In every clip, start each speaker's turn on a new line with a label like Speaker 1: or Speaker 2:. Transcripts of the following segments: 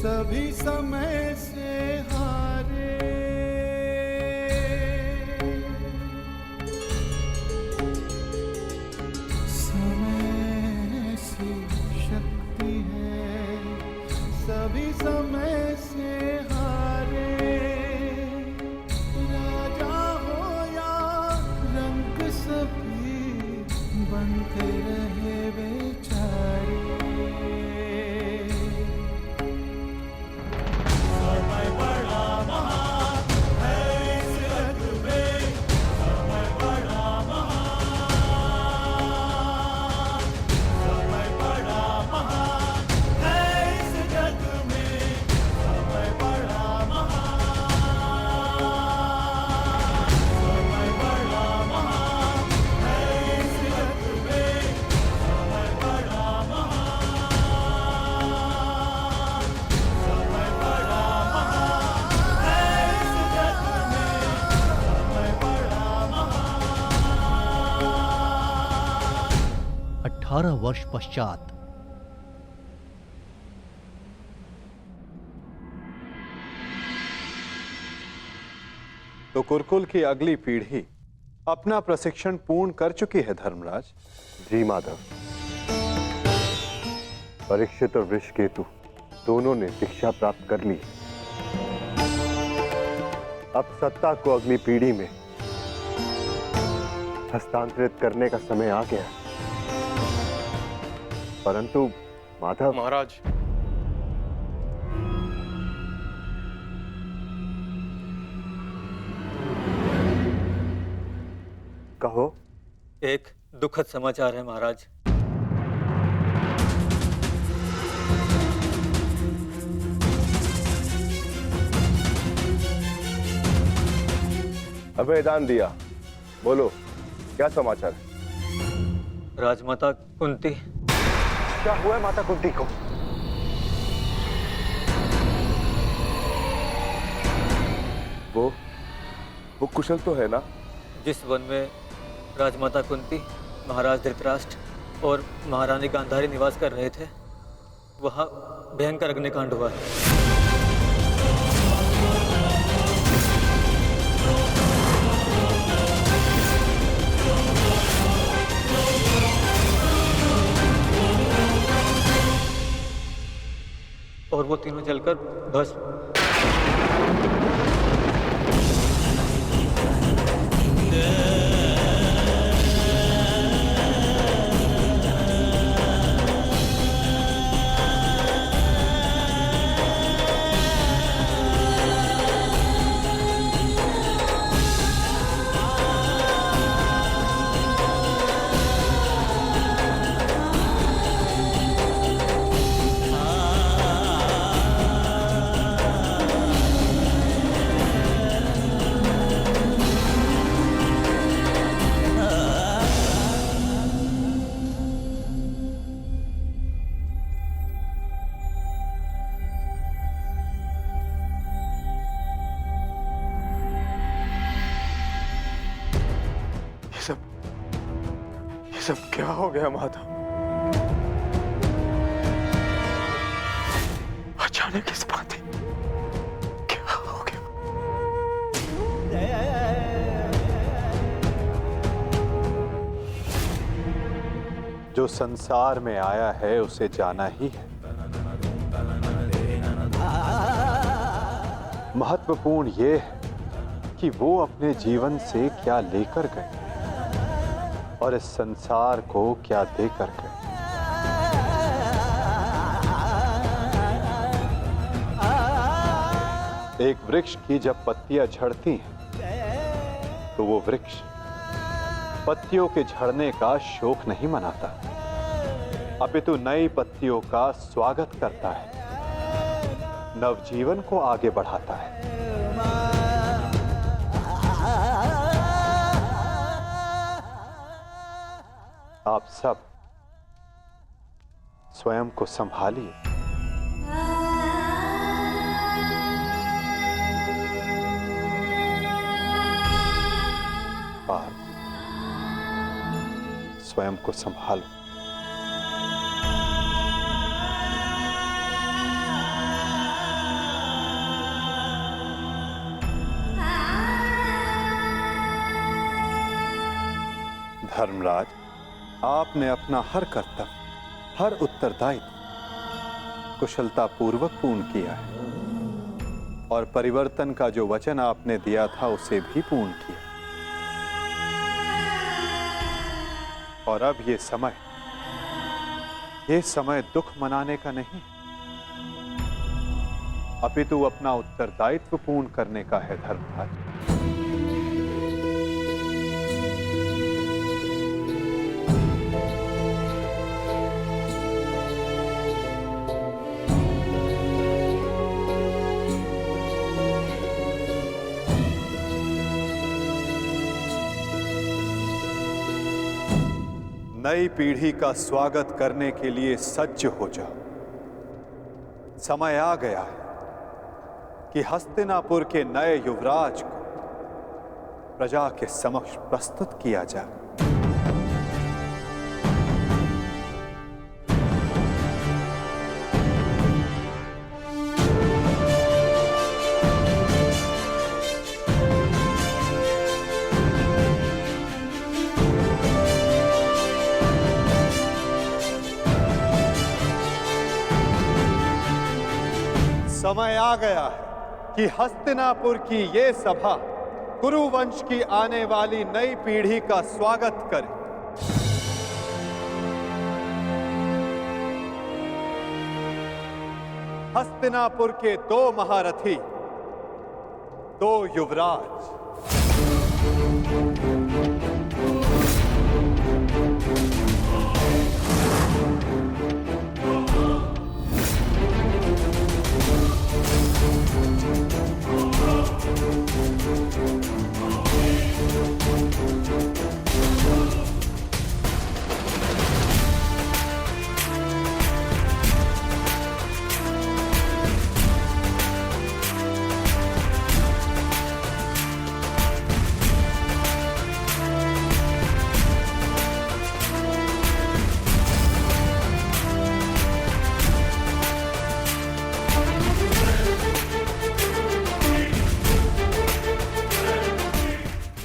Speaker 1: सभी समय से हारे। समय ऐसी शक्ति है, सभी समय से हारे। राजा हो या रंक सभी बनते रहे बेचारे।
Speaker 2: वर्ष पश्चात
Speaker 3: तो कुरुकुल की अगली पीढ़ी अपना प्रशिक्षण पूर्ण कर चुकी है धर्मराज।
Speaker 4: जी माधव, परीक्षित और वृषकेतु दोनों ने शिक्षा प्राप्त कर ली। अब सत्ता को अगली पीढ़ी में हस्तांतरित करने का समय आ गया। परंतु माधव
Speaker 5: महाराज,
Speaker 4: कहो।
Speaker 6: एक दुखद समाचार है महाराज।
Speaker 4: अभयदान दिया, बोलो क्या समाचार है?
Speaker 6: राजमाता कुंती।
Speaker 4: क्या हुआ माता कुंती को? वो कुशल तो है ना?
Speaker 6: जिस वन में राजमाता कुंती, महाराज धृतराष्ट्र और महारानी गांधारी निवास कर रहे थे, वहां भयंकर अग्निकांड हुआ है। और वो तीनों जलकर भस्म।
Speaker 5: ये सब क्या हो गया माधव? अचानक इस बात क्या हो गया?
Speaker 3: जो संसार में आया है उसे जाना ही है। महत्वपूर्ण ये है कि वो अपने जीवन से क्या लेकर गए और इस संसार को क्या देकर गए। एक वृक्ष की जब पत्तियां झड़ती हैं तो वो वृक्ष पत्तियों के झड़ने का शोक नहीं मनाता, अपितु नई पत्तियों का स्वागत करता है, नवजीवन को आगे बढ़ाता है। आप सब स्वयं को संभालिए। पार्थ, स्वयं को संभालो। धर्मराज, आपने अपना हर कर्तव्य, हर उत्तरदायित्व कुशलतापूर्वक पूर्ण किया है और परिवर्तन का जो वचन आपने दिया था उसे भी पूर्ण किया। और अब ये समय दुख मनाने का नहीं, अपितु अपना उत्तरदायित्व पूर्ण करने का है धर्मराज। नई पीढ़ी का स्वागत करने के लिए सज्ज हो जाओ। समय आ गया है कि हस्तिनापुर के नए युवराज को प्रजा के समक्ष प्रस्तुत किया जाए। समय आ गया है कि हस्तिनापुर की ये सभा कुरु वंश की आने वाली नई पीढ़ी का स्वागत करे। हस्तिनापुर के 2 महारथी, 2 युवराज,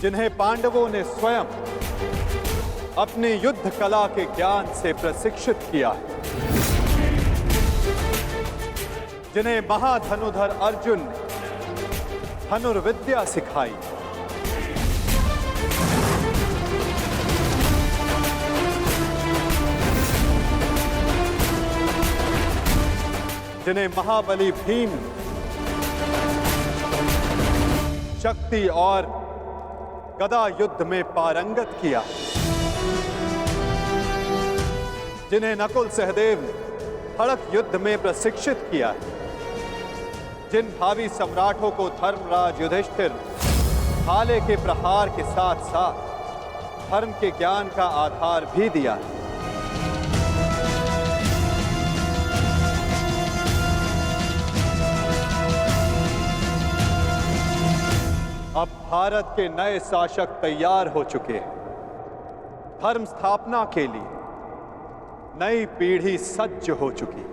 Speaker 3: जिन्हें पांडवों ने स्वयं अपनी युद्ध कला के ज्ञान से प्रशिक्षित किया है, जिन्हें महाधनुधर अर्जुन ने धनुर्विद्या सिखाई, जिन्हें महाबली भीम शक्ति और गदा युद्ध में पारंगत किया, जिन्हें नकुल सहदेव ने खड़ग युद्ध में प्रशिक्षित किया, जिन भावी सम्राटों को धर्मराज युधिष्ठिर भाले के प्रहार के साथ साथ धर्म के ज्ञान का आधार भी दिया है। अब भारत के नए शासक तैयार हो चुके हैं। धर्म स्थापना के लिए नई पीढ़ी सज्ज हो चुकी है।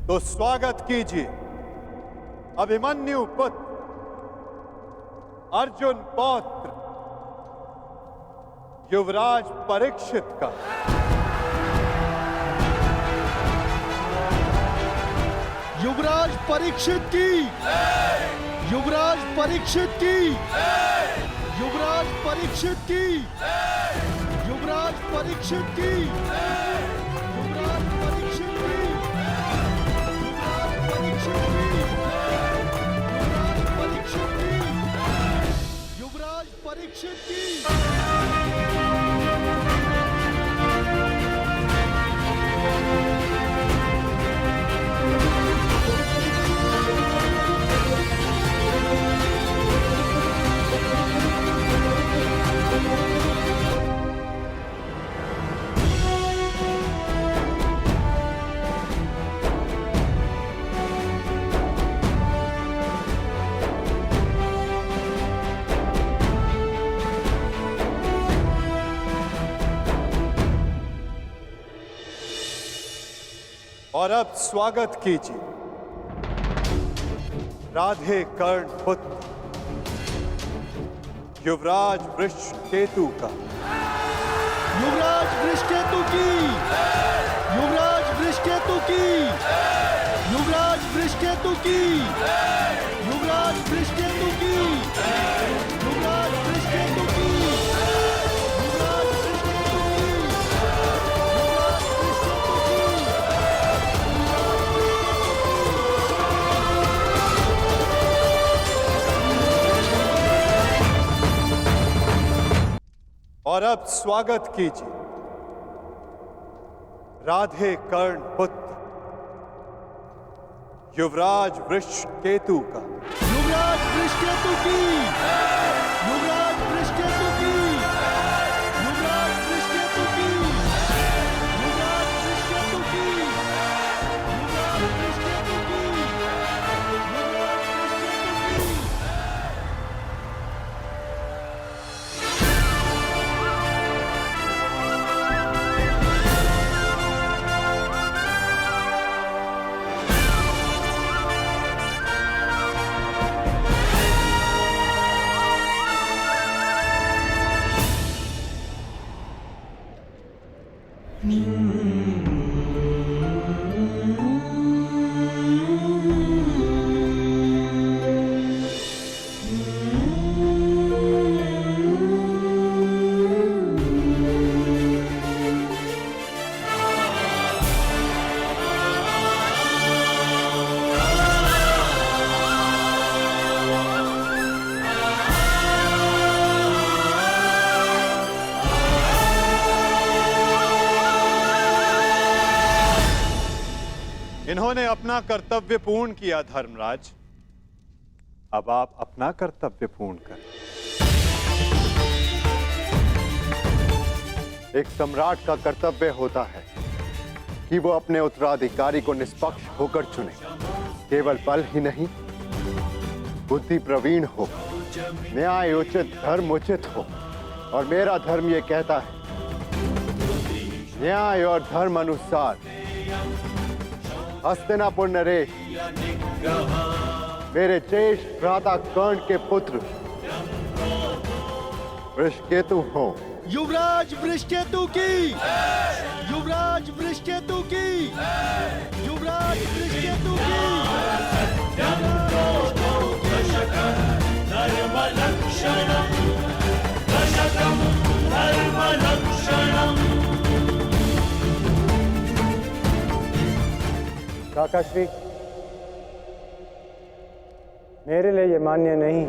Speaker 3: तो स्वागत कीजिए अभिमन्यु पुत्र अर्जुन पौत्र युवराज परीक्षित का।
Speaker 2: युवराज परीक्षित की, युवराज परीक्षित की, युवराज परीक्षित की, युवराज परीक्षित की, युवराज परीक्षित की, युवराज परीक्षित की।
Speaker 3: और अब स्वागत कीजिए राधे कर्ण पुत्र युवराज वृषकेतु का।
Speaker 2: युवराज वृषकेतु की, युवराज वृषकेतु की, युवराज वृषकेतु की, युवराज वृषकेतु की, युवराज वृषकेतु की, युवराज वृषकेतु की,
Speaker 3: और अब स्वागत कीजिए राधे कर्ण पुत्र युवराज वृषकेतु का।
Speaker 2: युवराज वृषकेतु की, युवराज वृषकेतु की, युवराज वृषकेतु की, युवराज वृषकेतु की, युवराज वृषकेतु की, युवराज वृषकेतु की।
Speaker 3: इन्होंने अपना कर्तव्य पूर्ण किया धर्मराज, अब आप अपना कर्तव्य पूर्ण करें।
Speaker 4: एक सम्राट का कर्तव्य होता है कि वो अपने उत्तराधिकारी को निष्पक्ष होकर चुने। केवल बल ही नहीं, बुद्धि प्रवीण हो, न्याय उचित, धर्म उचित हो। और मेरा धर्म ये कहता है, न्याय और धर्म अनुसार हस्तिनापुर नरेश मेरे ज्येष्ठ भ्राता कर्ण के पुत्र वृषकेतु हो।
Speaker 2: युवराज वृषकेतु की, युवराज वृषकेतु की, युवराज वृषकेतु की,
Speaker 7: काकाश्री, मेरे लिए ये मान्य नहीं।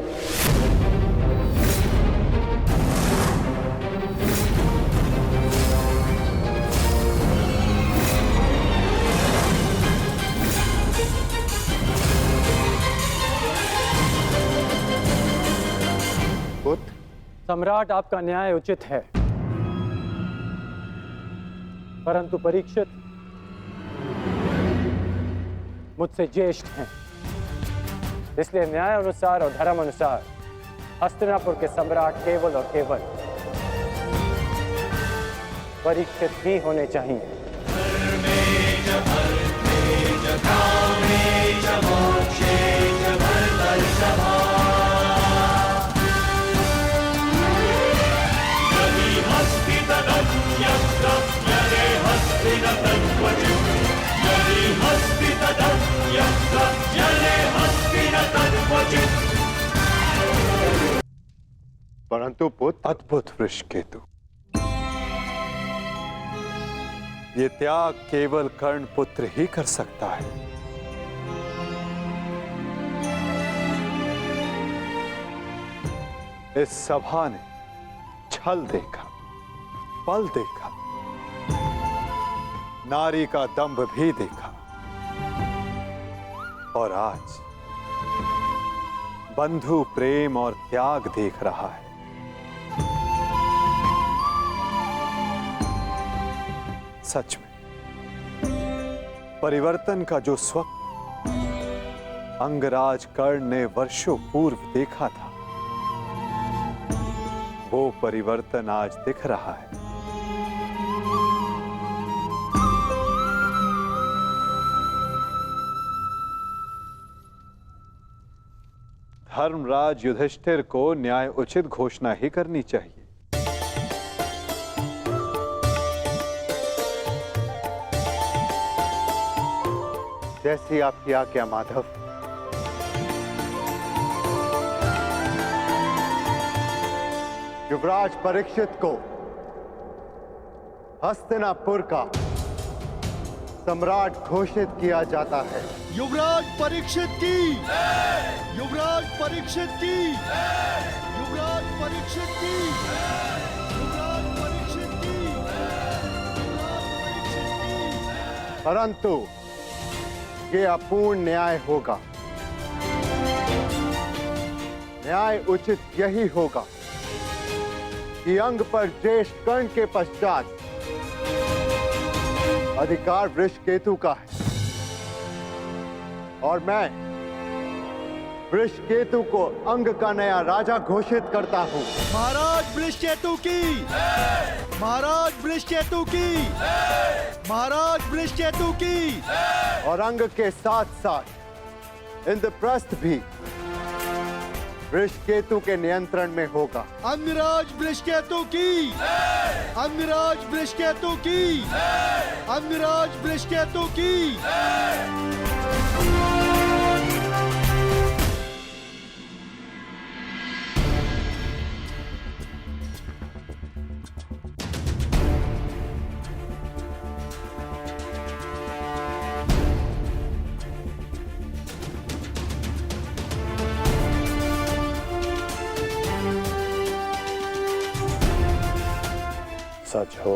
Speaker 4: पुत्र,
Speaker 7: सम्राट आपका न्याय उचित है, परंतु परीक्षित मुझसे ज्येष्ठ हैं, इसलिए न्याय अनुसार और धर्म अनुसार हस्तिनापुर के सम्राट केवल और केवल परीक्षित ही होने चाहिए।
Speaker 4: परंतु पुत्र,
Speaker 3: अद्भुत वृषकेतु, ये त्याग केवल कर्ण पुत्र ही कर सकता है। इस सभा ने छल देखा, बल देखा, नारी का दंभ भी देखा, और आज बंधु प्रेम और त्याग देख रहा है। सच में परिवर्तन का जो स्वप्न अंगराज कर्ण ने वर्षों पूर्व देखा था, वो परिवर्तन आज दिख रहा है। धर्मराज युधिष्ठिर को न्याय उचित घोषणा ही करनी चाहिए।
Speaker 4: जैसी आपकी आज्ञा माधव। युवराज परीक्षित को हस्तिनापुर का सम्राट घोषित किया जाता है।
Speaker 2: युवराज परीक्षित की, युवराज परीक्षित की, युवराज परीक्षित की, युवराज परीक्षित की, युवराज परीक्षित की।
Speaker 4: परंतु ये अपूर्ण न्याय होगा। न्याय उचित यही होगा कि अंग पर ज्येष्ठ कर्ण के पश्चात अधिकार वृषकेतु का है और मैं वृषकेतु को अंग का नया राजा घोषित करता हूं।
Speaker 2: महाराज वृषकेतु की, महाराज वृषकेतु की, महाराज वृषकेतु की।
Speaker 4: और अंग के साथ साथ इंद्रप्रस्थ भी वृषकेतु के नियंत्रण में होगा।
Speaker 2: अंगराज वृषकेतु की, अंगराज वृषकेतु की, अंगराज वृषकेतु की।
Speaker 4: सच हो।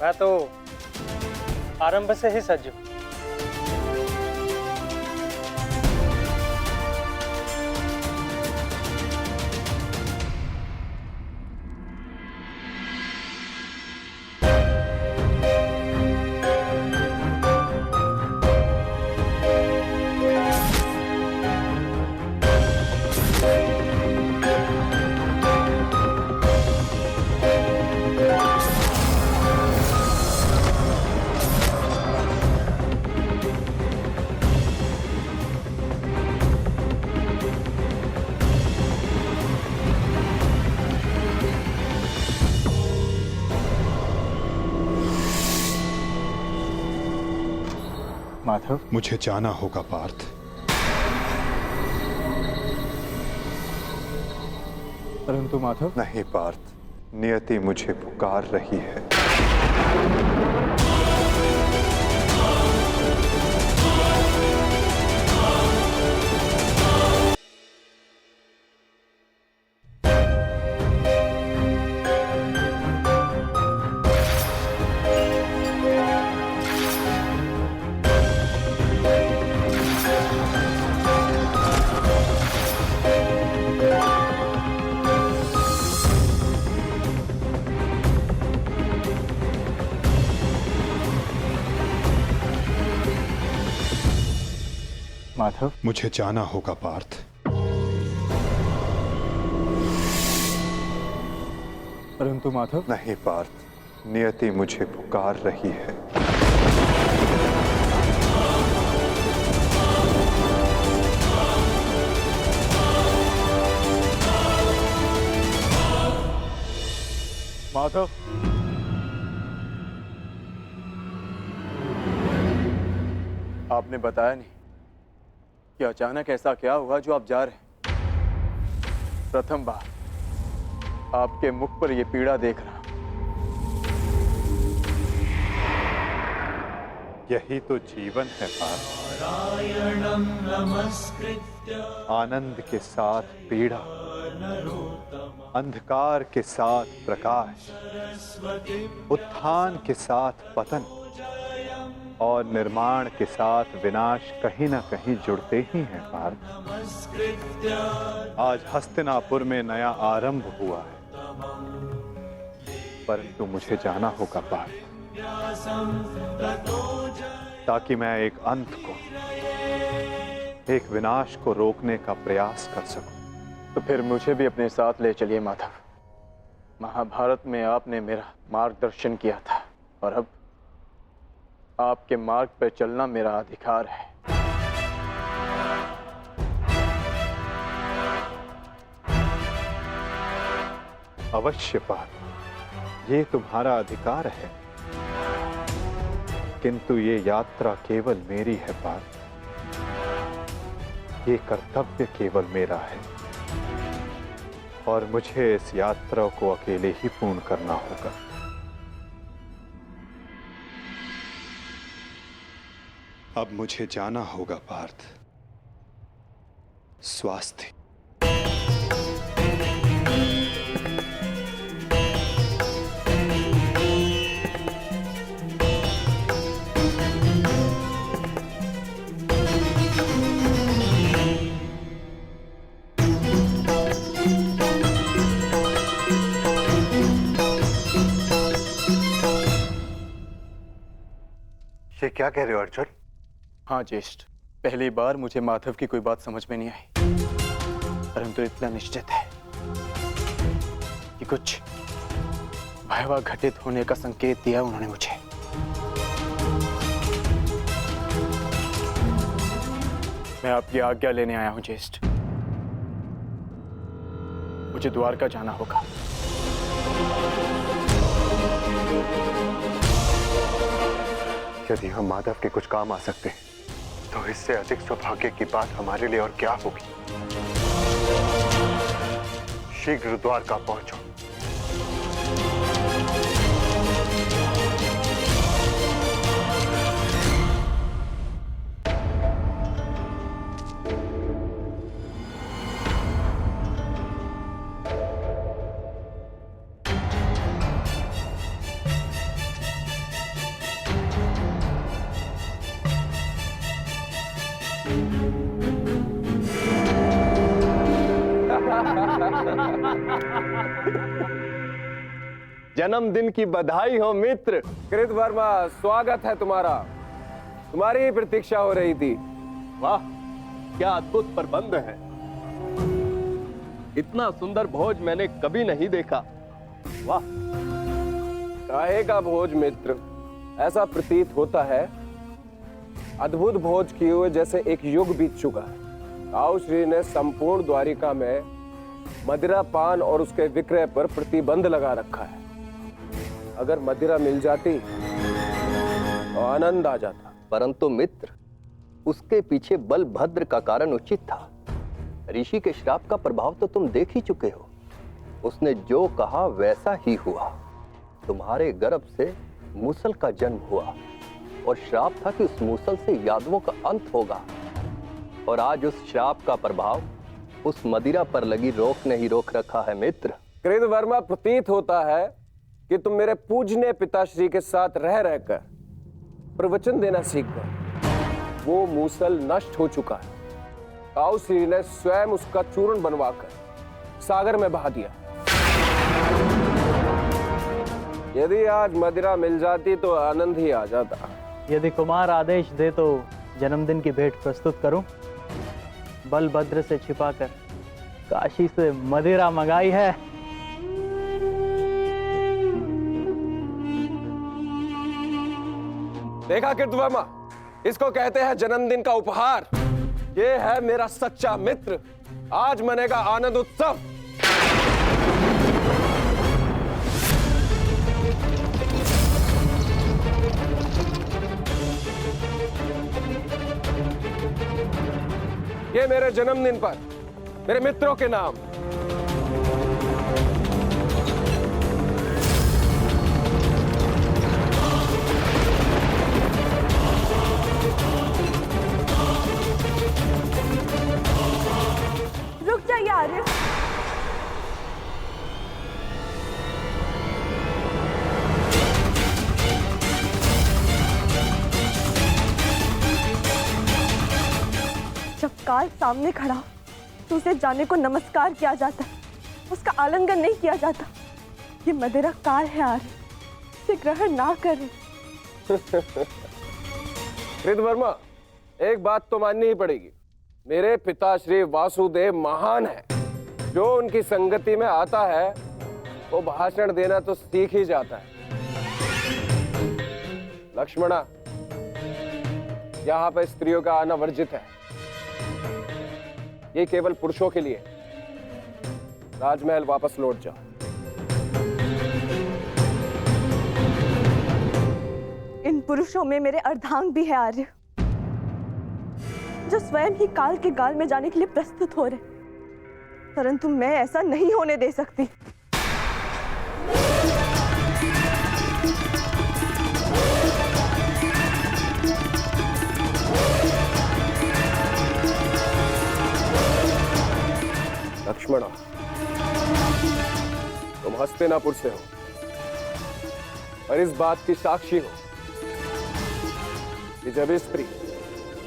Speaker 7: मैं तो आरंभ से ही सज्ज हूं।
Speaker 4: माधव,
Speaker 5: मुझे जाना होगा पार्थ।
Speaker 4: परंतु माधव।
Speaker 3: नहीं पार्थ, नियति मुझे पुकार रही है।
Speaker 4: माधव,
Speaker 5: मुझे जाना होगा पार्थ।
Speaker 4: परंतु माधव।
Speaker 3: नहीं पार्थ, नियति मुझे पुकार रही है।
Speaker 4: माधव, आपने बताया नहीं कि अचानक ऐसा क्या हुआ जो आप जा रहे हैं। प्रथम बार आपके मुख पर यह पीड़ा देख रहा।
Speaker 3: यही तो जीवन है पार्थ। आनंद के साथ पीड़ा, अंधकार के साथ प्रकाश, उत्थान के साथ पतन और निर्माण के साथ विनाश कहीं ना कहीं जुड़ते ही हैं पार्थ। आज हस्तिनापुर में नया आरंभ हुआ है, परंतु मुझे जाना होगा पार्थ, ताकि मैं एक अंत को, एक विनाश को रोकने का प्रयास कर सकूं।
Speaker 4: तो फिर मुझे भी अपने साथ ले चलिए माधव। महाभारत में आपने मेरा मार्गदर्शन किया था और अब आपके मार्ग पर चलना मेरा अधिकार है।
Speaker 3: अवश्य पार्थ, ये तुम्हारा अधिकार है, किंतु ये यात्रा केवल मेरी है पार्थ। ये कर्तव्य केवल मेरा है और मुझे इस यात्रा को अकेले ही पूर्ण करना होगा। अब मुझे जाना होगा पार्थ। स्वास्थ्य।
Speaker 4: ये क्या कह रहे हो अर्जुन?
Speaker 5: हाँ ज्येष्ठ, पहली बार मुझे माधव की कोई बात समझ में नहीं आई, परंतु इतना निश्चित है कि कुछ भयावह घटित होने का संकेत दिया उन्होंने मुझे। मैं आपकी आज्ञा लेने आया हूं ज्येष्ठ। मुझे द्वारका जाना होगा।
Speaker 4: यदि हम माधव के कुछ काम आ सकते हैं तो इससे अधिक सौभाग्य की बात हमारे लिए और क्या होगी। शीघ्र द्वारका पहुंचो।
Speaker 8: जन्मदिन की बधाई हो मित्र। कृतवर्मा, स्वागत है तुम्हारा। तुम्हारी ही प्रतीक्षा हो रही थी। वाह, क्या अद्भुत प्रबंध है। इतना सुंदर भोज मैंने कभी नहीं देखा। वाह। काहे का भोज मित्र? ऐसा प्रतीत होता है अद्भुत भोज किए हुए जैसे एक युग बीत चुका है। ताऊ श्री ने संपूर्ण द्वारिका में मदिरा पान और उसके विक्रय पर प्रतिबंध लगा रखा है। अगर मदिरा मिल जाती तो आनंद आ जाता।
Speaker 9: परंतु मित्र, उसके पीछे बलभद्र का कारण उचित था। ऋषि के श्राप का प्रभाव तो तुम देख ही चुके हो। उसने जो कहा वैसा ही हुआ। तुम्हारे गर्भ से मूसल का जन्म हुआ और श्राप था कि उस मूसल से यादवों का अंत होगा। और आज उस श्राप का प्रभाव उस मदिरा पर लगी रोक ने ही रोक रखा है मित्र।
Speaker 8: कृतवर्मा, प्रतीत होता है कि तुम मेरे पूजनीय पिताश्री के साथ रह रहकर प्रवचन देना सीख गए। वो मूसल नष्ट हो चुका है। ताऊ श्री ने स्वयं उसका चूर्ण बनवाकर सागर में बहा दिया। यदि आज मदिरा मिल जाती तो आनंद ही आ जाता।
Speaker 10: यदि कुमार आदेश दे तो जन्मदिन की भेंट प्रस्तुत करूं। बलभद्र से छिपाकर काशी से मदिरा मंगाई है।
Speaker 8: देखा कृतवर्मा, इसको कहते हैं जन्मदिन का उपहार। ये है मेरा सच्चा मित्र। आज मनेगा आनंद उत्सव। ये मेरे जन्मदिन पर मेरे मित्रों के नाम।
Speaker 11: रुक जाइए आर्य। जब काल सामने खड़ा तो उसे जाने को नमस्कार किया जाता, उसका आलिंगन नहीं किया जाता। ये मदिरा काल है आर्य, इसे ग्रहण ना करें।
Speaker 8: कृतवर्मा, एक बात तो माननी ही पड़ेगी। मेरे पिताश्री वासुदेव महान है। जो उनकी संगति में आता है वो भाषण देना तो सीख ही जाता है। लक्ष्मणा, यहाँ पर स्त्रियों का आना वर्जित है। ये केवल पुरुषों के लिए। राजमहल वापस लौट जाओ।
Speaker 11: पुरुषों में मेरे अर्धांग भी है आर्य, जो स्वयं ही काल के गाल में जाने के लिए प्रस्तुत हो रहे, परंतु मैं ऐसा नहीं होने दे सकती।
Speaker 8: लक्ष्मणा, तुम हस्तिनापुर से हो और इस बात की साक्षी हो कि जब स्त्री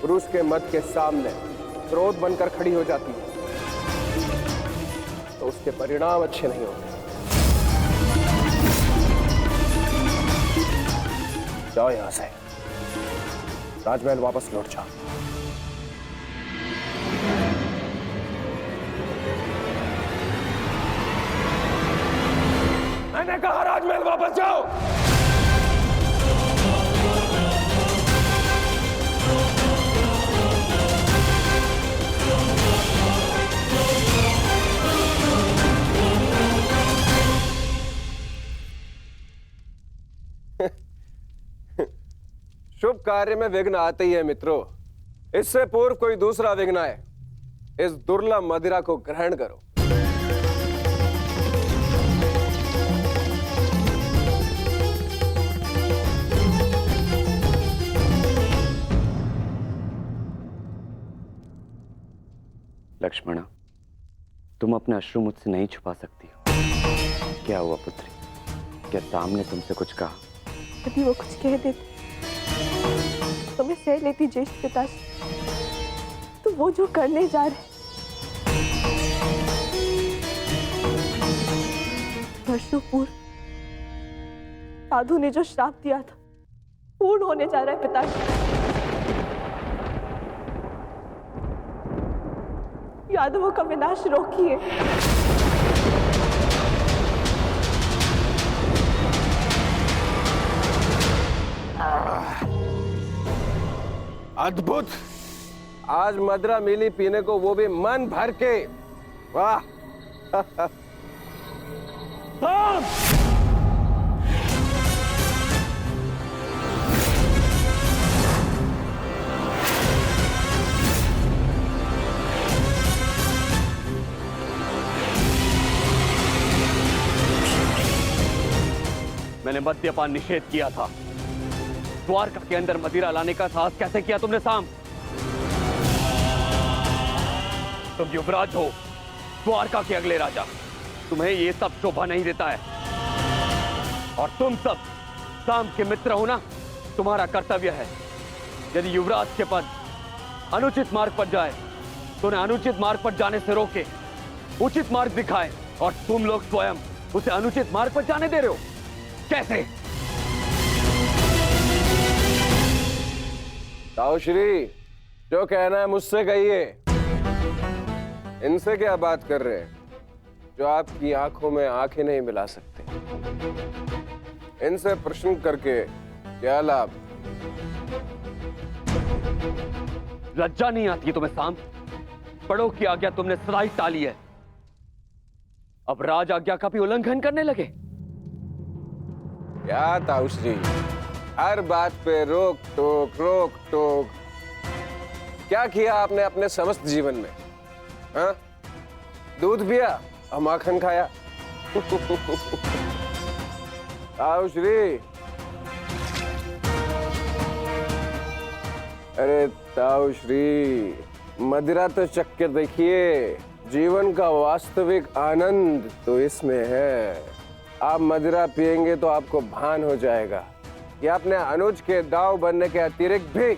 Speaker 8: पुरुष के मत के सामने क्रोध बनकर खड़ी हो जाती है तो उसके परिणाम अच्छे नहीं होते। जाओ यहां से, राजमहल वापस लौट जाओ। मैंने कहा राजमहल वापस जाओ। शुभ कार्य में विघ्न आते ही है मित्रों। इससे पूर्व कोई दूसरा विघ्न आए, इस दुर्लभ मदिरा को ग्रहण करो।
Speaker 5: लक्ष्मणा, तुम अपने अश्रु मुझसे नहीं छुपा सकती हो। क्या हुआ पुत्री? क्या सामने तुमसे कुछ कहा?
Speaker 11: यदि वो कुछ कह देते तो मैं सह लेती ज्येष्ठ पिताजी, तो वो जो करने जा रहे वर्षों पूर्व साधु ने जो श्राप दिया था पूर्ण होने जा रहा है पिताजी। यादवों का विनाश रोकिए।
Speaker 8: अद्भुत! आज मदरा मिली पीने को, वो भी मन भर के। वाह!
Speaker 5: मैंने मद्यपान निषेध किया था। द्वारका के अंदर मदिरा लाने का साहस कैसे किया तुमने साम? तुम युवराज हो, द्वारका के अगले राजा, तुम्हें ये सब शोभा नहीं देता है। और तुम सब साम के मित्र हो ना, तुम्हारा कर्तव्य है यदि युवराज के पद अनुचित मार्ग पर जाए तो उन्हें अनुचित मार्ग पर जाने से रोके, उचित मार्ग दिखाए। और तुम लोग स्वयं उसे अनुचित मार्ग पर जाने दे रहे हो। कैसे?
Speaker 8: ताऊश्री, जो कहना है मुझसे कहिए। इनसे क्या बात कर रहे हैं जो आपकी आंखों में आंखें नहीं मिला सकते? इनसे प्रश्न करके क्या लाभ?
Speaker 5: लज्जा नहीं आती तुम्हें साम? बड़ों की आज्ञा तुमने सदा ही टाली है, अब राज आज्ञा का भी उल्लंघन करने लगे।
Speaker 8: क्या ताऊश्री, हर बात पे रोक टोक। क्या किया आपने अपने समस्त जीवन में? हाँ? दूध पिया और माखन खाया। ताऊश्री, अरे ताऊश्री, मदिरा तो चक्कर देखिए। जीवन का वास्तविक आनंद तो इसमें है। आप मदिरा पिएंगे तो आपको भान हो जाएगा कि आपने अनुज के दाव बनने के अतिरिक्त भी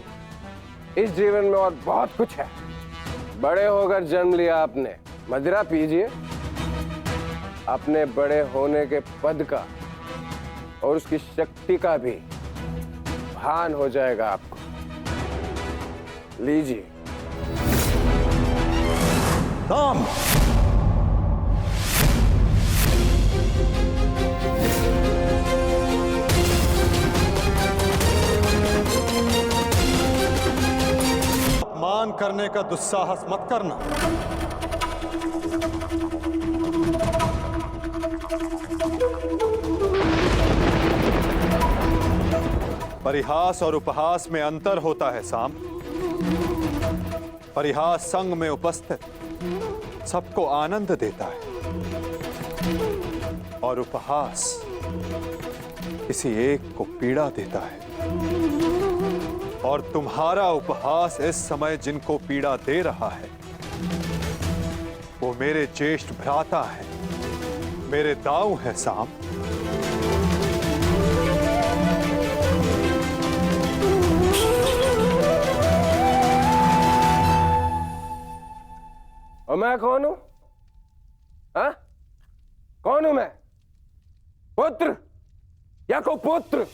Speaker 8: इस जीवन में और बहुत कुछ है। बड़े होकर जन्म लिया आपने, मदिरा पीजिए। अपने बड़े होने के पद का और उसकी शक्ति का भी भान हो जाएगा आपको। लीजिए।
Speaker 2: काम अपमान करने का दुस्साहस मत करना। परिहास और उपहास में अंतर होता है साम। परिहास संग में उपस्थित सबको आनंद देता है और उपहास किसी एक को पीड़ा देता है। और तुम्हारा उपहास इस समय जिनको पीड़ा दे रहा है वो मेरे ज्येष्ठ भ्राता है, मेरे दाऊ है साम।
Speaker 8: और मैं कौन हूं? हाँ? कौन हूं मैं? पुत्र या कुपुत्र?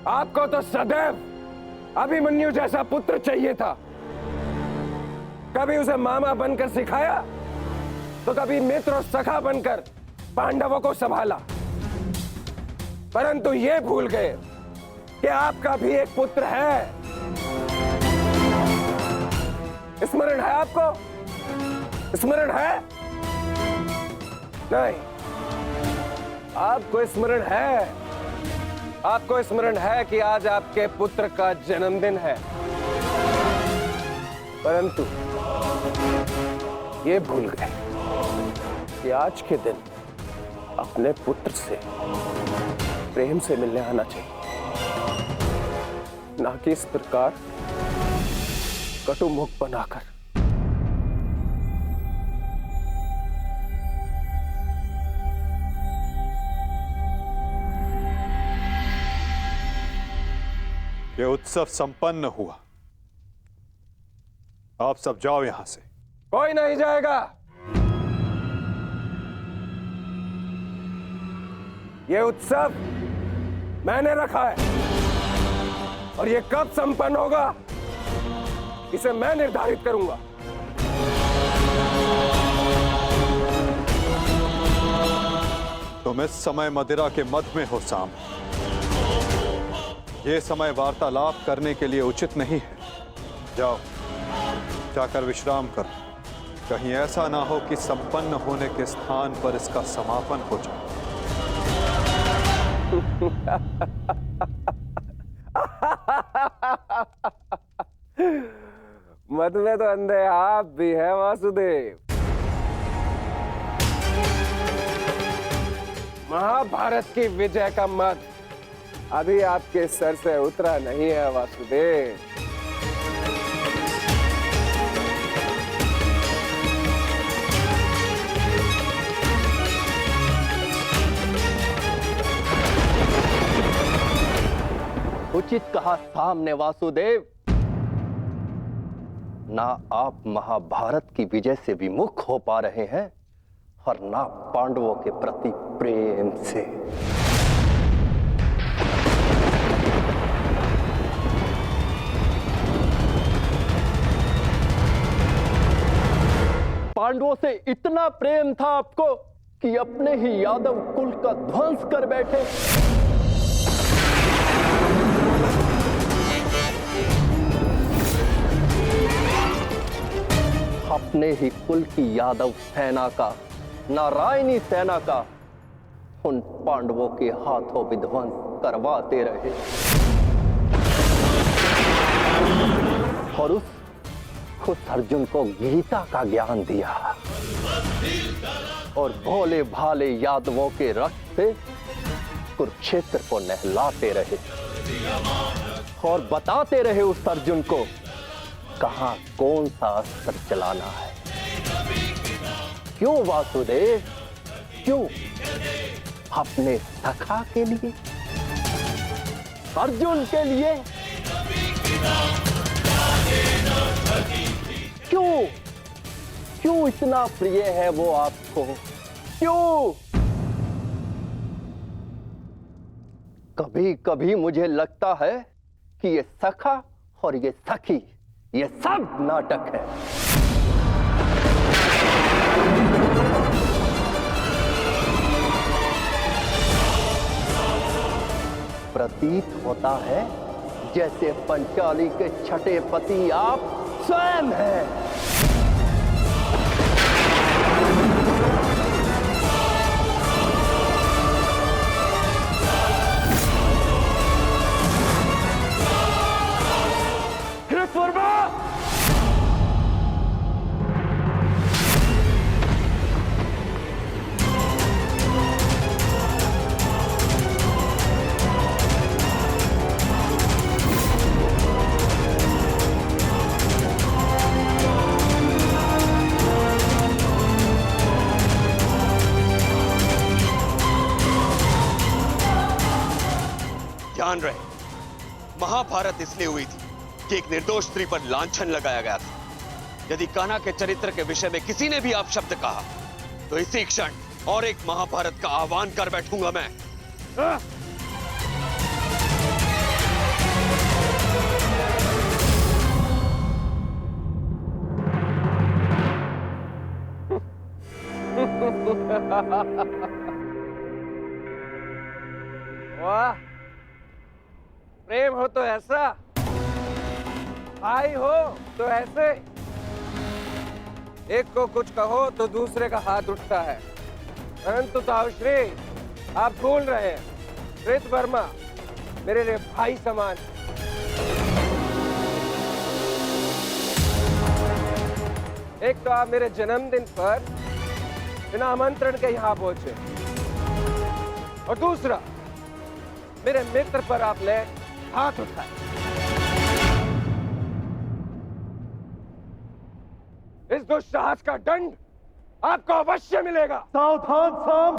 Speaker 8: आपको तो सदैव अभिमन्यु जैसा पुत्र चाहिए था। कभी उसे मामा बनकर सिखाया तो कभी मित्र और सखा बनकर पांडवों को संभाला, परंतु ये भूल गए कि आपका भी एक पुत्र है। स्मरण है आपको? स्मरण है? नहीं, आपको स्मरण है। आपको स्मरण है कि आज आपके पुत्र का जन्मदिन है, परंतु ये भूल गए कि आज के दिन अपने पुत्र से प्रेम से मिलने आना चाहिए, ना कि इस प्रकार कटु मुख बनाकर।
Speaker 2: ये उत्सव संपन्न हुआ, आप सब जाओ यहां से।
Speaker 8: कोई नहीं जाएगा। ये उत्सव मैंने रखा है और ये कब संपन्न होगा इसे मैं निर्धारित करूंगा।
Speaker 2: तुम इस समय मदिरा के मध में हो साम। ये समय वार्तालाप करने के लिए उचित नहीं है। जाओ, जाकर विश्राम करो। कहीं ऐसा ना हो कि संपन्न होने के स्थान पर इसका समापन हो जाए।
Speaker 8: मद में तो अंधे आप भी है वासुदेव। महाभारत की विजय का मद अभी आपके सर से उतरा नहीं है वासुदेव।
Speaker 9: उचित कहा सामने वासुदेव। ना आप महाभारत की विजय से विमुख हो पा रहे हैं और ना पांडवों के प्रति प्रेम से। पांडवों से इतना प्रेम था आपको कि अपने ही यादव कुल का ध्वंस कर बैठे। अपने ही कुल की यादव सेना का, नारायणी सेना का उन पांडवों के हाथों विध्वंस करवाते रहे और उस अर्जुन को गीता का ज्ञान दिया और भोले भाले यादवों के रक्त से कुरुक्षेत्र को नहलाते रहे और बताते रहे उस अर्जुन को कहां कौन सा अस्त्र चलाना है। क्यों वासुदेव? क्यों? अपने सखा के लिए, अर्जुन के लिए? क्यों? क्यों इतना प्रिय है वो आपको? क्यों? कभी कभी मुझे लगता है कि ये सखा और ये सखी ये सब नाटक है। प्रतीत होता है जैसे पंचाली के छठे पति आप स्वयं हैं।
Speaker 8: कृतवर्मा!
Speaker 12: ध्यान रहे, महाभारत इसलिए हुई थी कि एक निर्दोष स्त्री पर लांछन लगाया गया था। यदि कान्हा के चरित्र के विषय में किसी ने भी अपशब्द कहा तो इसी क्षण और एक महाभारत का आह्वान कर बैठूंगा मैं।
Speaker 8: वाह, प्रेम हो तो ऐसा, भाई हो तो ऐसे। एक को कुछ कहो तो दूसरे का हाथ उठता है, परंतु ताउश्री आप भूल रहे हैं, कृतवर्मा मेरे लिए भाई समान। एक तो आप मेरे जन्मदिन पर बिना आमंत्रण के यहां पहुंचे, और दूसरा मेरे मित्र पर आपने हाथ उठाया। इस दुस्साहस का दंड आपको अवश्य मिलेगा।
Speaker 4: सावधान साम!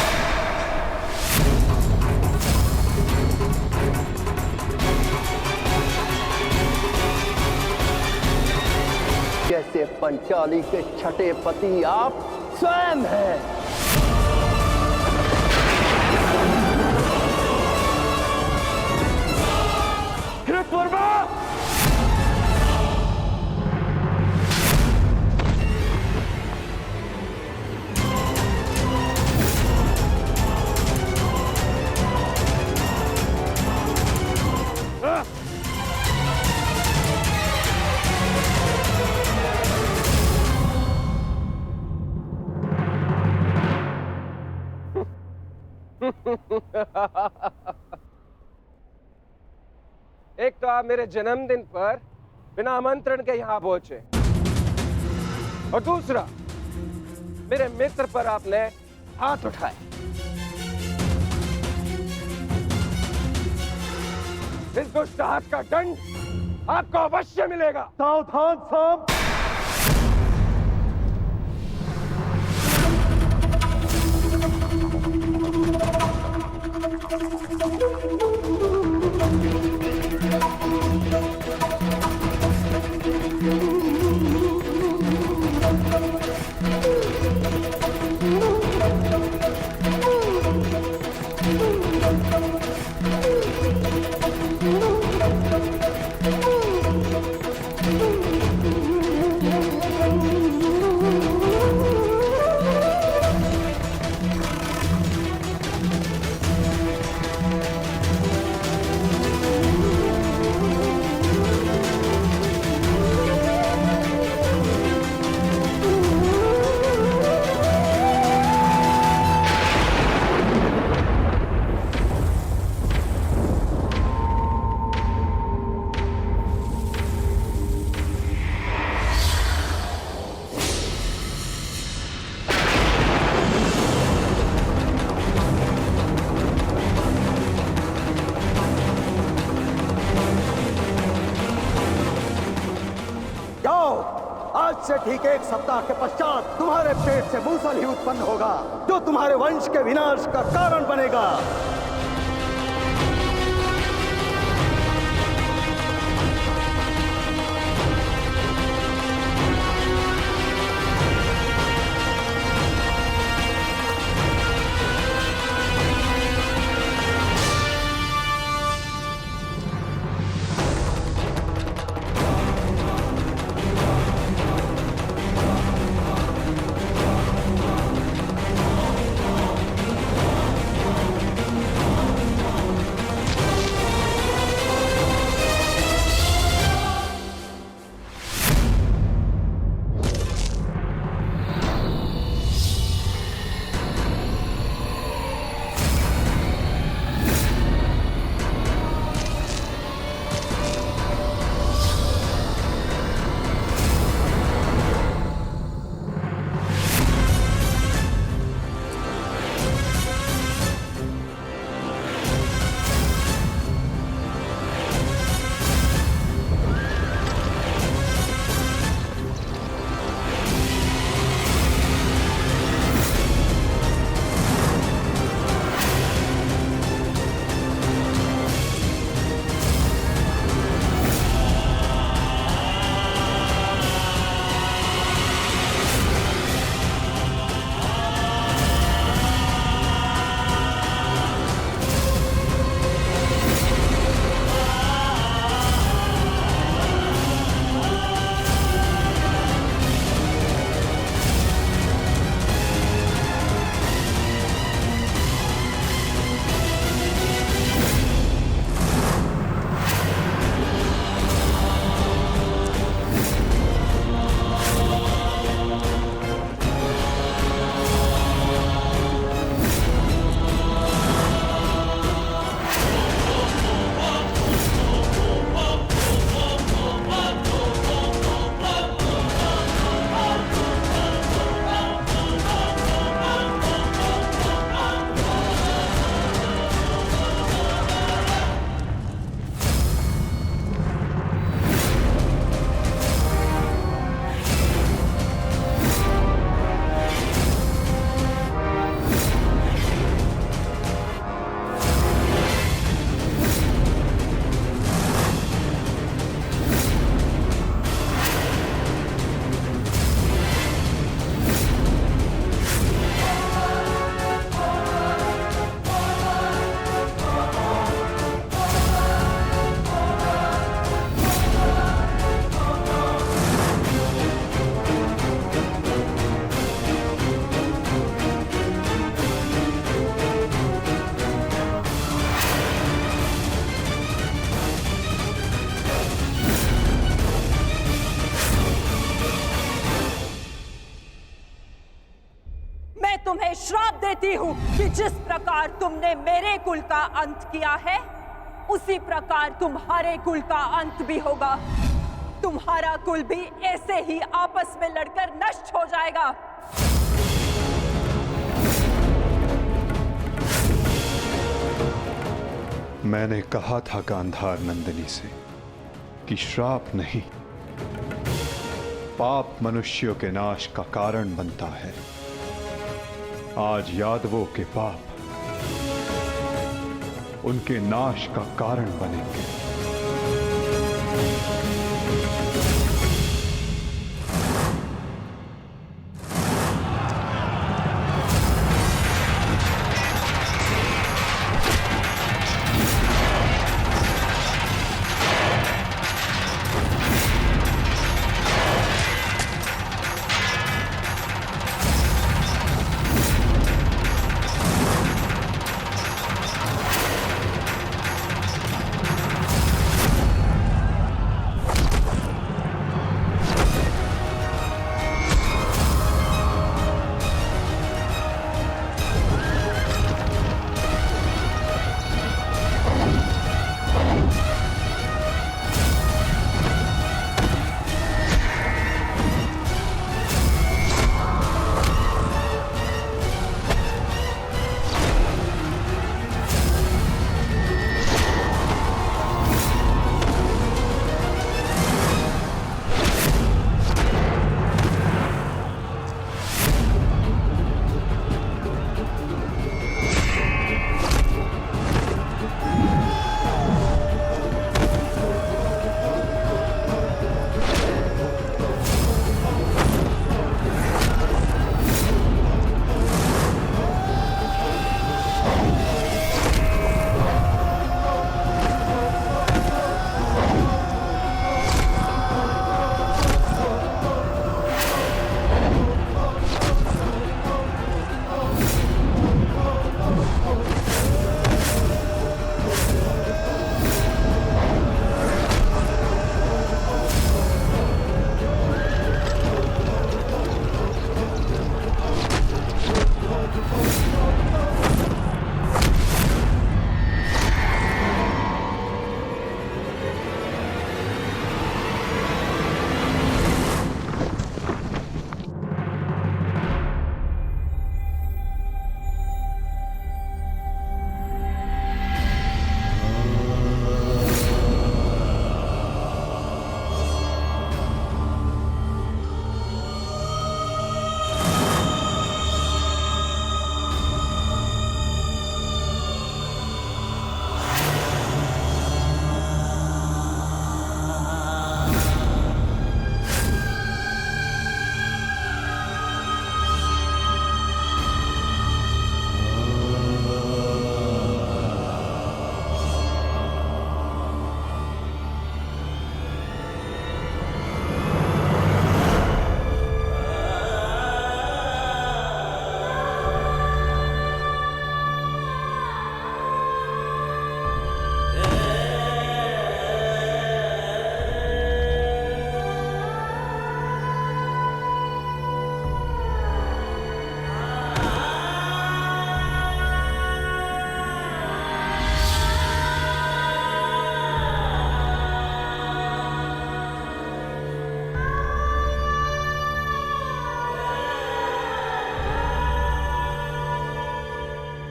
Speaker 9: जैसे पंचाली के छठे पति आप स्वयं हैं।
Speaker 8: कृतवर्मा! एक तो आप मेरे जन्मदिन पर बिना आमंत्रण के यहां पहुंचे, और दूसरा मेरे मित्र पर आपने हाथ उठाए। इस दुस्साहस का दंड आपको अवश्य मिलेगा।
Speaker 4: सावधान साम!
Speaker 13: आज से ठीक 1 सप्ताह के पश्चात तुम्हारे पेट से मूसल ही उत्पन्न होगा, जो तुम्हारे वंश के विनाश का कारण बनेगा।
Speaker 14: तुम्हें श्राप देती हूँ कि जिस प्रकार तुमने मेरे कुल का अंत किया है, उसी प्रकार तुम्हारे कुल का अंत भी होगा। तुम्हारा कुल भी ऐसे ही आपस में लड़कर नष्ट हो जाएगा।
Speaker 2: मैंने कहा था गांधार नंदिनी से कि श्राप नहीं, पाप मनुष्यों के नाश का कारण बनता है। आज यादवों के पाप उनके नाश का कारण बनेंगे।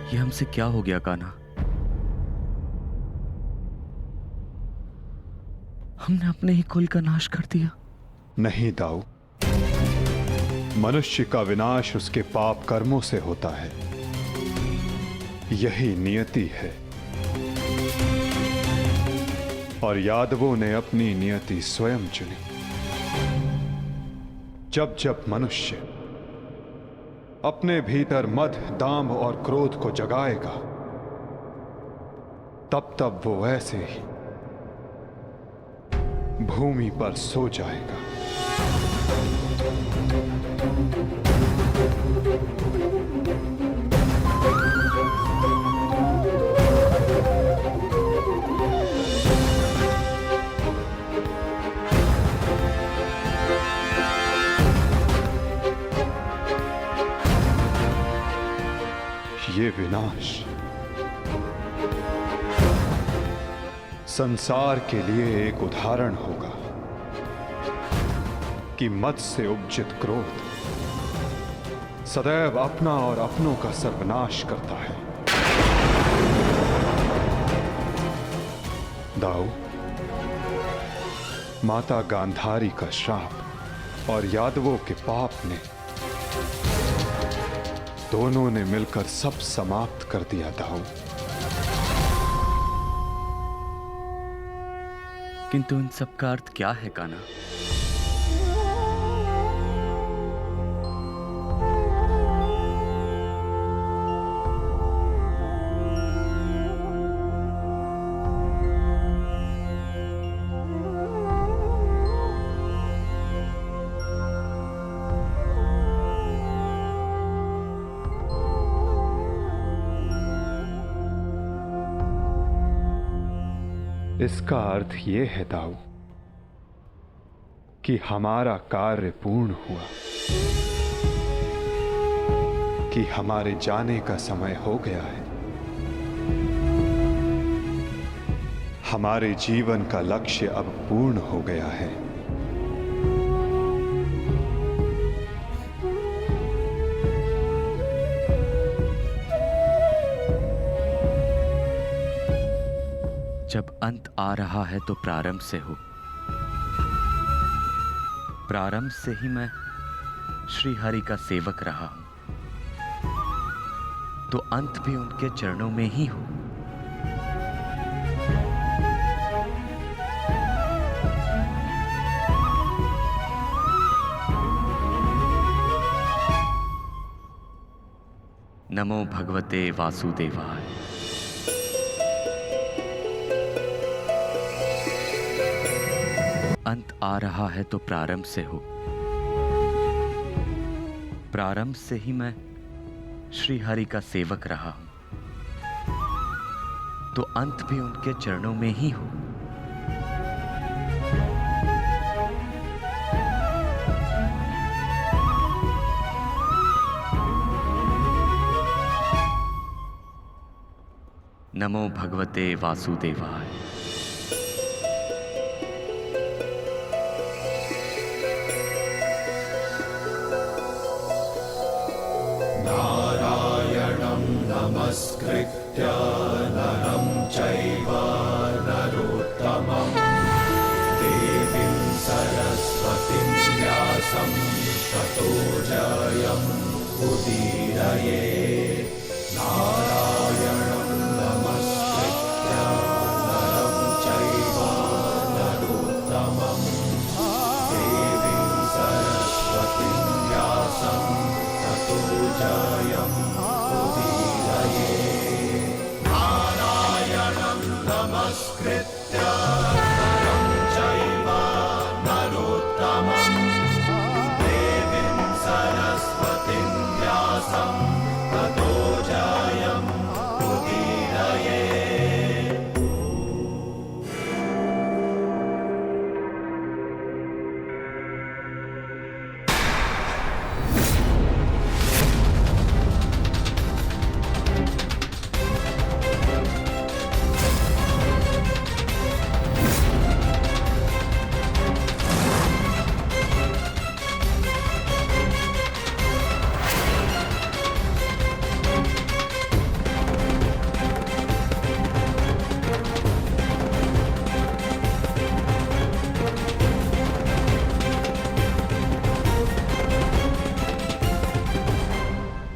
Speaker 15: ये हमसे क्या हो गया कान्हा? हमने अपने ही कुल का नाश कर दिया।
Speaker 2: नहीं दाऊ, मनुष्य का विनाश उसके पाप कर्मों से होता है। यही नियति है और यादवों ने अपनी नियति स्वयं चुनी। जब जब मनुष्य अपने भीतर मद, दांभ और क्रोध को जगाएगा, तब तब वो ऐसे ही भूमि पर सो जाएगा।
Speaker 3: ये विनाश संसार के लिए एक उदाहरण होगा कि मद से उपजित क्रोध सदैव अपना और अपनों का सर्वनाश करता है। दाऊ, माता गांधारी का श्राप और यादवों के पाप ने दोनों ने मिलकर सब समाप्त कर दिया। दाऊ,
Speaker 15: किंतु इन सब का अर्थ क्या है कान्हा?
Speaker 3: इसका अर्थ यह है दाऊ कि हमारा कार्य पूर्ण हुआ, कि हमारे जाने का समय हो गया है। हमारे जीवन का लक्ष्य अब पूर्ण हो गया है।
Speaker 15: जब अंत आ रहा है तो प्रारंभ से हो। प्रारंभ से ही मैं श्री हरि का सेवक रहा हूं, तो अंत भी उनके चरणों में ही हो। नमो भगवते वासुदेवाय। अंत आ रहा है तो प्रारंभ से हो। प्रारंभ से ही मैं श्री हरि का सेवक रहा हूं, तो अंत भी उनके चरणों में ही हो। नमो भगवते वासुदेवाय।
Speaker 1: नमस्कृत्य नरं चैव नरोत्तमं देवीं सरस्वतीं व्यासं ततो जयम् उदीरयेत्। नारायणं नमस्कृत्य नरं चैव नरोत्तमं देवीं सरस्वतीं व्यासं ततो जयम् नमस्कृत्य नरं चैव नरोत्तमं देवीं सरस्वतीं व्यासं ततो जयम् उदीरयेत्।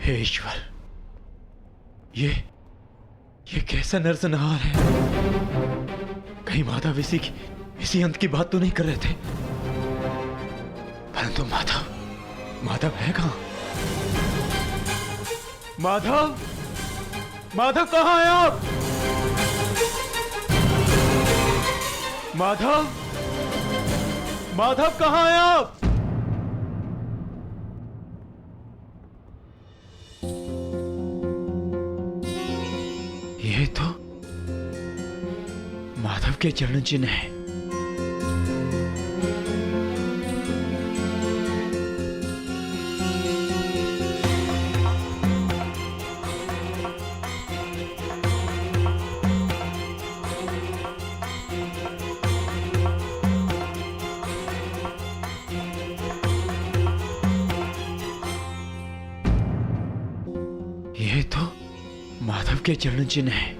Speaker 16: हे ईश्वर, ये कैसा नरसंहार है? कहीं माधव इसी अंत की बात तो नहीं कर रहे थे? परंतु माधव है कहां? माधव कहां हैं आप? माधव कहां हैं आप? ये तो माधव के चरण चिन्ह है। माधव के चरण चिन्ह है।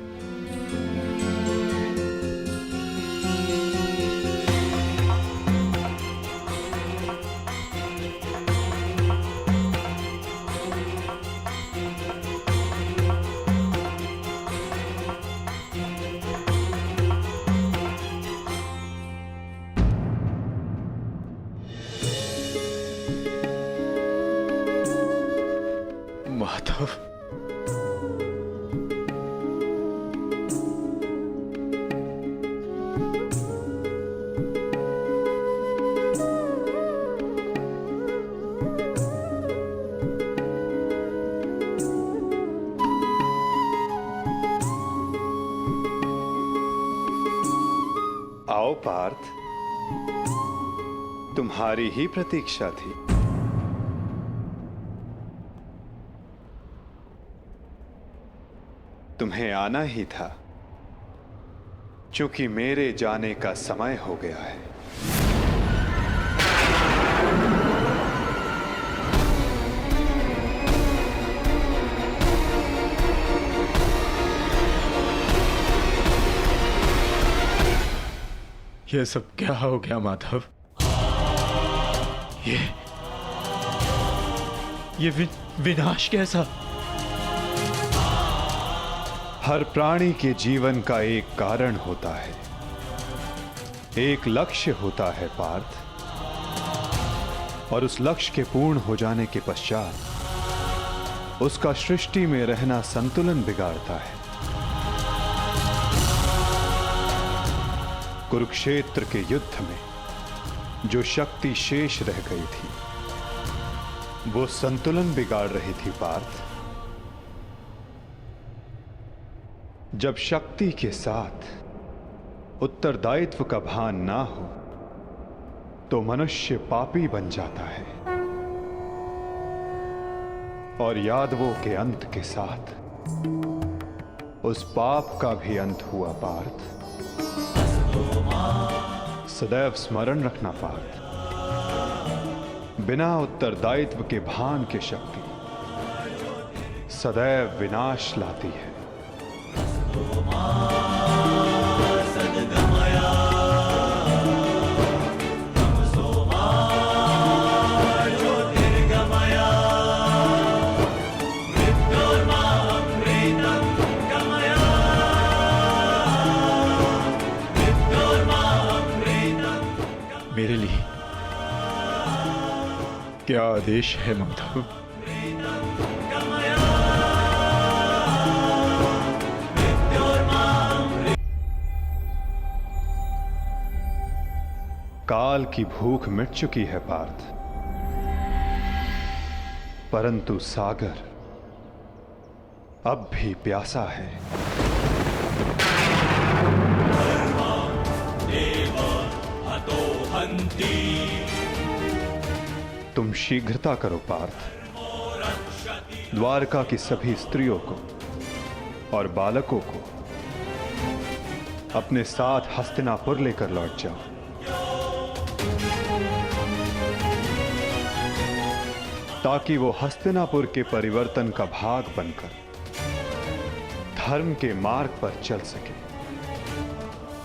Speaker 16: माधव,
Speaker 3: आओ पार्थ, तुम्हारी ही प्रतीक्षा थी। तुम्हें आना ही था, क्योंकि मेरे जाने का समय हो गया है।
Speaker 16: ये सब क्या हो गया माधव? ये विनाश कैसा?
Speaker 3: हर प्राणी के जीवन का एक कारण होता है, एक लक्ष्य होता है पार्थ, और उस लक्ष्य के पूर्ण हो जाने के पश्चात उसका सृष्टि में रहना संतुलन बिगाड़ता है। कुरुक्षेत्र के युद्ध में जो शक्ति शेष रह गई थी, वो संतुलन बिगाड़ रही थी पार्थ। जब शक्ति के साथ उत्तरदायित्व का भान ना हो तो मनुष्य पापी बन जाता है, और यादवों के अंत के साथ उस पाप का भी अंत हुआ पार्थ। सदैव स्मरण रखना पार्थ, बिना उत्तरदायित्व के भान की शक्ति सदैव विनाश लाती है।
Speaker 16: मेरे लिए क्या आदेश है माधव?
Speaker 3: काल की भूख मिट चुकी है पार्थ, परंतु सागर अब भी प्यासा है। तुम शीघ्रता करो पार्थ, द्वारका की सभी स्त्रियों को और बालकों को अपने साथ हस्तिनापुर लेकर लौट जाओ। ताकि वो हस्तिनापुर के परिवर्तन का भाग बनकर धर्म के मार्ग पर चल सके,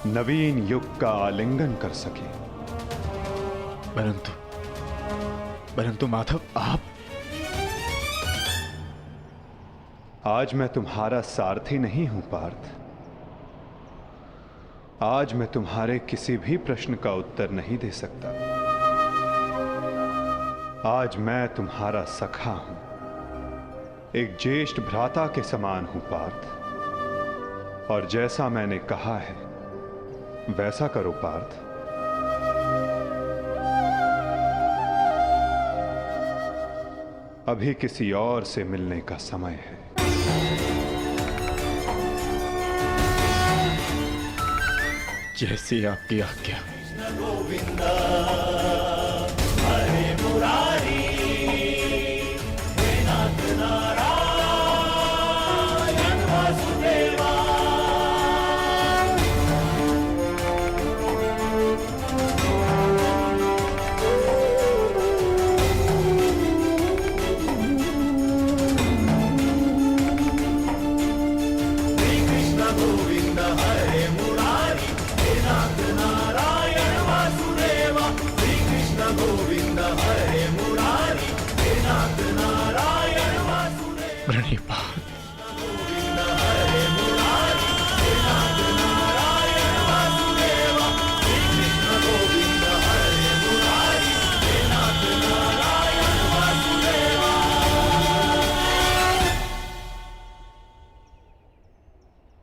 Speaker 3: नवीन युग का आलिंगन कर सके।
Speaker 16: परंतु माधव, आप
Speaker 3: आज मैं तुम्हारा सारथी नहीं हूं पार्थ। आज मैं तुम्हारे किसी भी प्रश्न का उत्तर नहीं दे सकता। आज मैं तुम्हारा सखा हूं, एक ज्येष्ठ भ्राता के समान हूं पार्थ, और जैसा मैंने कहा है वैसा करो पार्थ। अभी किसी और से मिलने का समय है।
Speaker 16: जैसी आपकी आज्ञा।
Speaker 1: गोविंदा हरे मुरारी, हे नाथ नारायण वासुदेवा।
Speaker 16: प्रणिपात।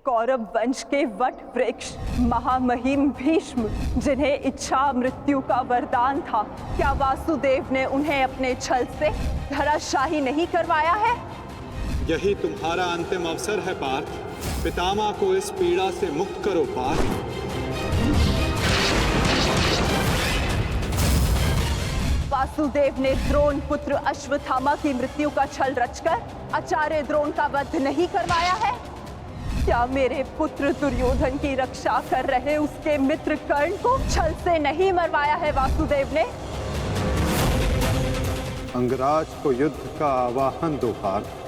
Speaker 14: कौरव वंश के वट वृक्ष महामहिम भीष्म, जिन्हें इच्छा मृत्यु का वरदान था, क्या वासुदेव ने उन्हें अपने छल से धराशाही नहीं करवाया है?
Speaker 2: यही तुम्हारा अंतिम अवसर है पार्थ। पितामह को इस पीड़ा से मुक्त करो पार्थ।
Speaker 14: वासुदेव ने द्रोण पुत्र अश्वत्थामा की मृत्यु का छल रचकर आचार्य द्रोण का वध नहीं करवाया है? क्या मेरे पुत्र दुर्योधन की रक्षा कर रहे उसके मित्र कर्ण को छल से नहीं मरवाया है वासुदेव ने?
Speaker 2: अंगराज को युद्ध का आवाहन दो पार्थ।